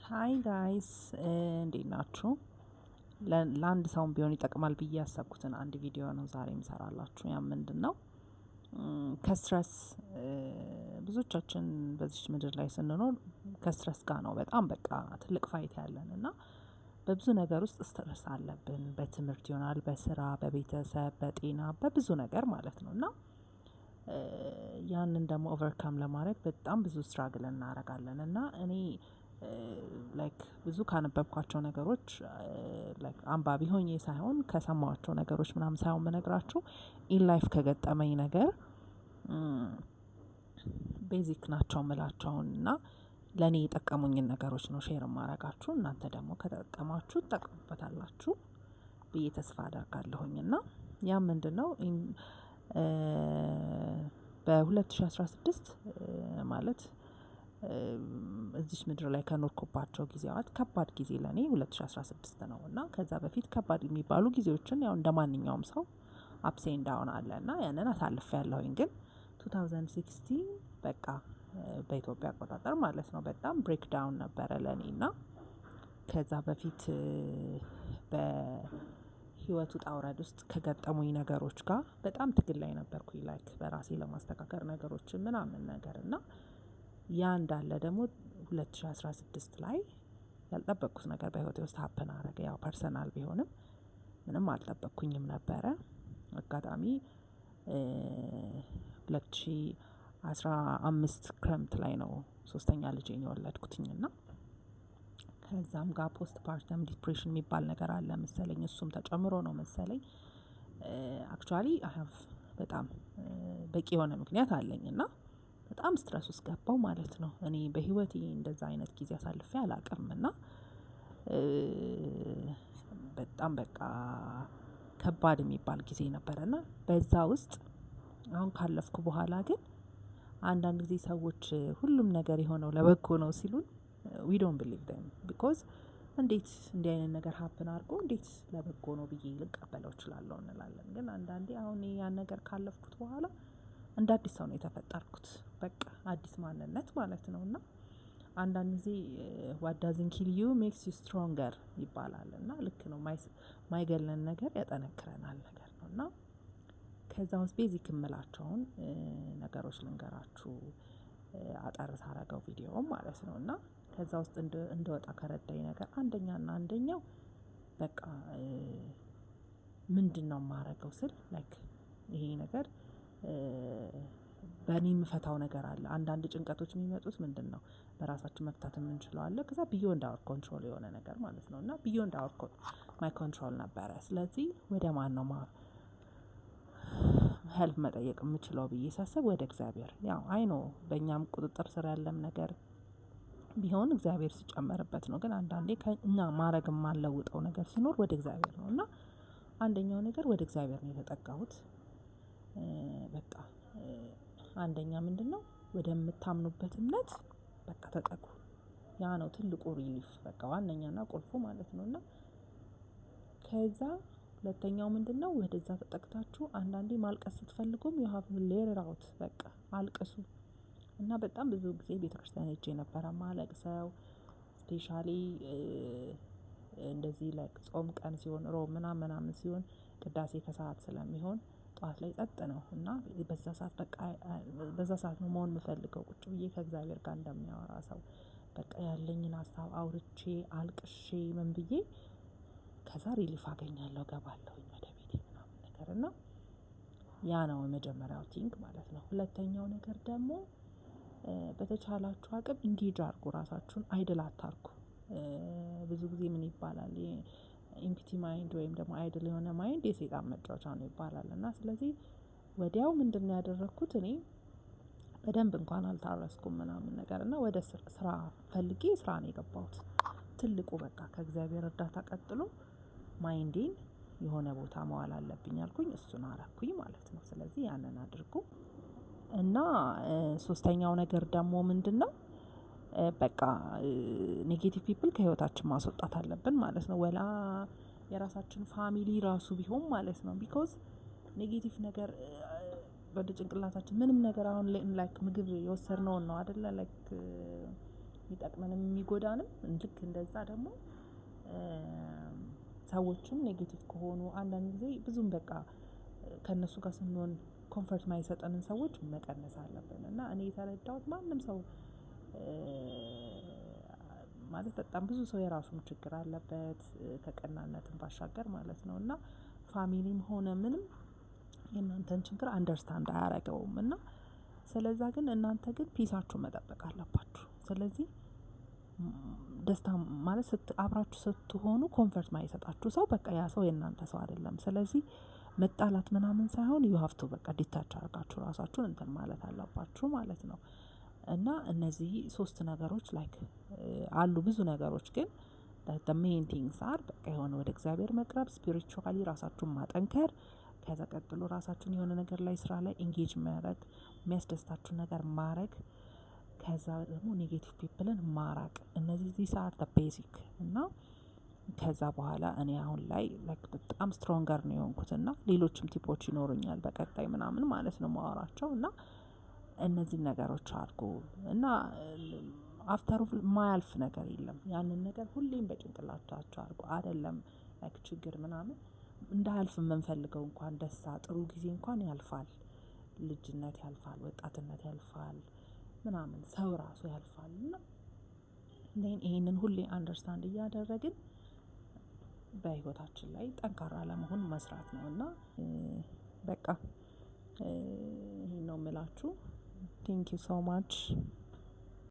ሃይ ጋይስ እንዴት ናችሁ? ለአንድ ሰውም ቢሆን ይጠቅማል ብዬ ያሰብኩትን አንድ ቪዲዮ ነው ዛሬ የምሰራላችሁ። ያ ምንድነው? ከስትረስ ብዙዎቻችን በዚች ምድር ላይ ስንኖር ከስትረስ ጋር ነው በጣም በቃ ትልቅ ፋይት ያለን እና በብዙ ነገር ውስጥ ስትረስ አለብን። በትምህርት ይሆናል፣ በስራ፣ በቤተሰብ፣ በጤና፣ በብዙ ነገር ማለት ነው። እና ያንን ደግሞ ኦቨርካም ለማድረግ በጣም ብዙ ስትራግል እናደርጋለን እና እኔ ላይክ ብዙ ካነበብኳቸው ነገሮች ላይክ አንባቢ ሆኜ ሳይሆን ከሰማኋቸው ነገሮች ምናምን ሳይሆን የምነግራችሁ ኢን ላይፍ ከገጠመኝ ነገር ቤዚክ ናቸው የምላቸውን እና ለእኔ የጠቀሙኝን ነገሮች ነው ሼር የማደርጋችሁ። እናንተ ደግሞ ከተጠቀማችሁ ትጠቀሙበታላችሁ ብዬ ተስፋ አደርጋለሁኝ። እና ያ ምንድነው በ2016 ማለት እዚች ምድር ላይ ከኖርኩባቸው ጊዜያት ከባድ ጊዜ ለኔ 2016 ነው። እና ከዛ በፊት ከባድ የሚባሉ ጊዜዎችን ያው እንደማንኛውም ሰው አፕስ ኤንድ ዳውን አለ እና ያንን አሳልፌያለሁኝ። ግን 2016 በቃ በኢትዮጵያ አቆጣጠር ማለት ነው በጣም ብሬክ ዳውን ነበረ ለኔ። እና ከዛ በፊት በህይወት ውጣ ውረድ ውስጥ ከገጠሙኝ ነገሮች ጋር በጣም ትግል ላይ ነበርኩኝ። ላይክ በራሴ ለማስተካከል ነገሮችን ምናምን ነገር እና ያ እንዳለ ደግሞ 2016 ላይ ያልጠበቅኩት ነገር በህይወቴ ውስጥ ሀፕን አደረገ። ያው ፐርሰናል ቢሆንም ምንም አልጠበቅኩኝም ነበረ። አጋጣሚ 2015 ክረምት ላይ ነው ሶስተኛ ልጄን የወለድኩትኝ እና ከዛም ጋር ፖስት ፓርተም ዲፕሬሽን የሚባል ነገር አለ መሰለኝ። እሱም ተጨምሮ ነው መሰለኝ አክቹዋሊ አይ ሃቭ በጣም በቂ የሆነ ምክንያት አለኝ እና በጣም ስትረስ ውስጥ ገባሁ ማለት ነው። እኔ በህይወቴ እንደዛ አይነት ጊዜ አሳልፌ አላውቅም እና በጣም በቃ ከባድ የሚባል ጊዜ ነበረ። እና በዛ ውስጥ አሁን ካለፍኩ በኋላ ግን አንዳንድ ጊዜ ሰዎች ሁሉም ነገር የሆነው ለበጎ ነው ሲሉን ዊ ዶንት ቢሊቭ ዜም ቢኮዝ እንዴት እንዲህ አይነት ነገር ሀፕን አድርጎ እንዴት ለበጎ ነው ብዬ ልቀበለው እችላለሁ እንላለን። ግን አንዳንዴ አሁን ያን ነገር ካለፍኩት በኋላ እንደ አዲስ ሰው ነው የተፈጠርኩት። በቃ አዲስ ማንነት ማለት ነው። እና አንዳንድ ጊዜ ዋት ዳዝንት ኪል ዩ ሜክስ ዩ ስትሮንገር ይባላል እና ልክ ነው። ማይገለን ነገር ያጠነክረናል ነገር ነው። እና ከዛ ውስጥ ቤዚክ የምላቸውን ነገሮች ልንገራችሁ አጠር ሳረገው ቪዲዮ ማለት ነው። እና ከዛ ውስጥ እንደወጣ ከረዳኝ ነገር አንደኛው በቃ ምንድነው የማደርገው ስል ላይክ ይሄ ነገር በእኔ የምፈታው ነገር አለ። አንዳንድ ጭንቀቶች የሚመጡት ምንድነው በራሳችን መፍታት የምንችለው አለ። ከዛ ቢዮንድ አወር ኮንትሮል የሆነ ነገር ማለት ነው። እና ቢዮንድ አወር ማይ ኮንትሮል ነበረ። ስለዚህ ወደ ማን ነው ሄልፕ መጠየቅ የምችለው ብዬ ሳስብ ወደ እግዚአብሔር። ያው አይ ኖ በእኛም ቁጥጥር ስር ያለም ነገር ቢሆን እግዚአብሔር ሲጨመርበት ነው። ግን አንዳንዴ ከእኛ ማድረግ የማንለውጠው ነገር ሲኖር ወደ እግዚአብሔር ነው። እና አንደኛው ነገር ወደ እግዚአብሔር ነው የተጠጋሁት። በቃ አንደኛ ምንድነው ወደምታምኑበት እምነት በቃ ተጠጉ። ያ ነው ትልቁ ሪሊፍ በቃ ዋነኛና ቁልፉ ማለት ነው። እና ከዛ ሁለተኛው ምንድነው ወደዛ ተጠግታችሁ አንዳንዴ ማልቀስ ስትፈልጉም you have to let it out በቃ አልቅሱ። እና በጣም ብዙ ጊዜ ቤተክርስቲያን ሄጄ ነበረ ማለቅሰው ስፔሻሊ እንደዚህ ላይክ ጾም ቀን ሲሆን ሮብ ምናምን ሲሆን ቅዳሴ ከሰዓት ስለሚሆን ጠዋት ላይ ጸጥ ነው። እና በዛ ሰዓት በቃ በዛ ሰዓት ነው መሆን የምፈልገው ቁጭ ብዬ ከእግዚአብሔር ጋር እንደሚያወራ ሰው በቃ ያለኝን ሀሳብ አውርቼ አልቅሼ ምን ብዬ ከዛ ሪሊፍ አገኛለሁ እገባለሁኝ ወደ ቤቴ ምናምን ነገር እና ያ ነው የመጀመሪያው ቲንግ ማለት ነው። ሁለተኛው ነገር ደግሞ በተቻላችሁ አቅም ኢንጌጅ አድርጉ ራሳችሁን አይድል አታርጉ። ብዙ ጊዜ ምን ይባላል ኢምፕቲ ማይንድ ወይም ደግሞ አይድል የሆነ ማይንድ የሰይጣን መጫወቻ ነው ይባላል። እና ስለዚህ ወዲያው ምንድነው ያደረኩት እኔ በደንብ እንኳን አልታረስኩም ምናምን ነገር እና ወደ ስራ ፈልጌ ስራ ነው የገባሁት። ትልቁ በቃ ከእግዚአብሔር እርዳታ ቀጥሎ ማይንዴን የሆነ ቦታ መዋል አለብኝ አልኩኝ እሱን አረኩኝ ማለት ነው። ስለዚህ ያንን አድርጉ። እና ሶስተኛው ነገር ደግሞ ምንድነው በቃ ኔጌቲቭ ፒፕል ከህይወታችን ማስወጣት አለብን ማለት ነው። ወላ የራሳችን ፋሚሊ ራሱ ቢሆን ማለት ነው። ቢኮዝ ኔጌቲቭ ነገር ወደ ጭንቅላታችን ምንም ነገር አሁን ላይክ ምግብ የወሰድነውን ነው አይደለ ላይክ የሚጠቅመንም የሚጎዳንም ልክ እንደዛ ደግሞ ሰዎችም ኔጌቲቭ ከሆኑ አንዳንድ ጊዜ ብዙም በቃ ከእነሱ ጋር ስንሆን ኮንፈርት ማይሰጠንን ሰዎች መቀነስ አለብን እና እኔ የተረዳሁት ማንም ሰው ማለት በጣም ብዙ ሰው የራሱን ችግር አለበት ከቀናነትም ባሻገር ማለት ነው እና ፋሚሊም ሆነ ምንም የእናንተን ችግር አንደርስታንድ አያደርገውም እና ስለዛ ግን እናንተ ግን ፒሳችሁን መጠበቅ አለባችሁ ስለዚህ ደስታ ማለት አብራችሁ ስትሆኑ ኮንፈርት ማይሰጣችሁ ሰው በቃ ያ ሰው የእናንተ ሰው አይደለም ስለዚህ መጣላት ምናምን ሳይሆን you have to በቃ ዲታች አድርጋችሁ ራሳችሁን እንትን ማለት አለባችሁ ማለት ነው እና እነዚህ 3 ነገሮች ላይክ አሉ ብዙ ነገሮች ግን the main things are በቃ የሆነ ወደ እግዚአብሔር መቅረብ spiritually ራሳችሁን ማጠንከር ከዛ ቀጥሎ ራሳችሁን የሆነ ነገር ላይ ስራ ላይ engage ማድረግ የሚያስደስታችሁ ነገር ማድረግ ከዛ ደግሞ ኔጌቲቭ ፒፕልን ማራቅ እነዚህ these are the basic እና ከዛ በኋላ እኔ አሁን ላይ ላይክ በጣም ስትሮንገር ነው የሆንኩትና ሌሎችም ቲፖች ይኖሩኛል በቀጣይ ምናምን ማለት ነው ማወራቸው እና እነዚህ ነገሮች አድርጉ እና አፍተር ኦል ማያልፍ ነገር የለም ያንን ነገር ሁሌም በጭንቅላታችሁ አድርጉ አይደለም ላይክ ችግር ምናምን እንዳያልፍ የምንፈልገው እንኳን ደስታ ጥሩ ጊዜ እንኳን ያልፋል ልጅነት ያልፋል ወጣትነት ያልፋል ምናምን ሰው ራሱ ያልፋል እና ይሄንን ሁሌ አንደርስታንድ እያደረግን በህይወታችን ላይ ጠንካራ ለመሆን መስራት ነውና በቃ ይሄን ነው የምላችሁ Thank you so much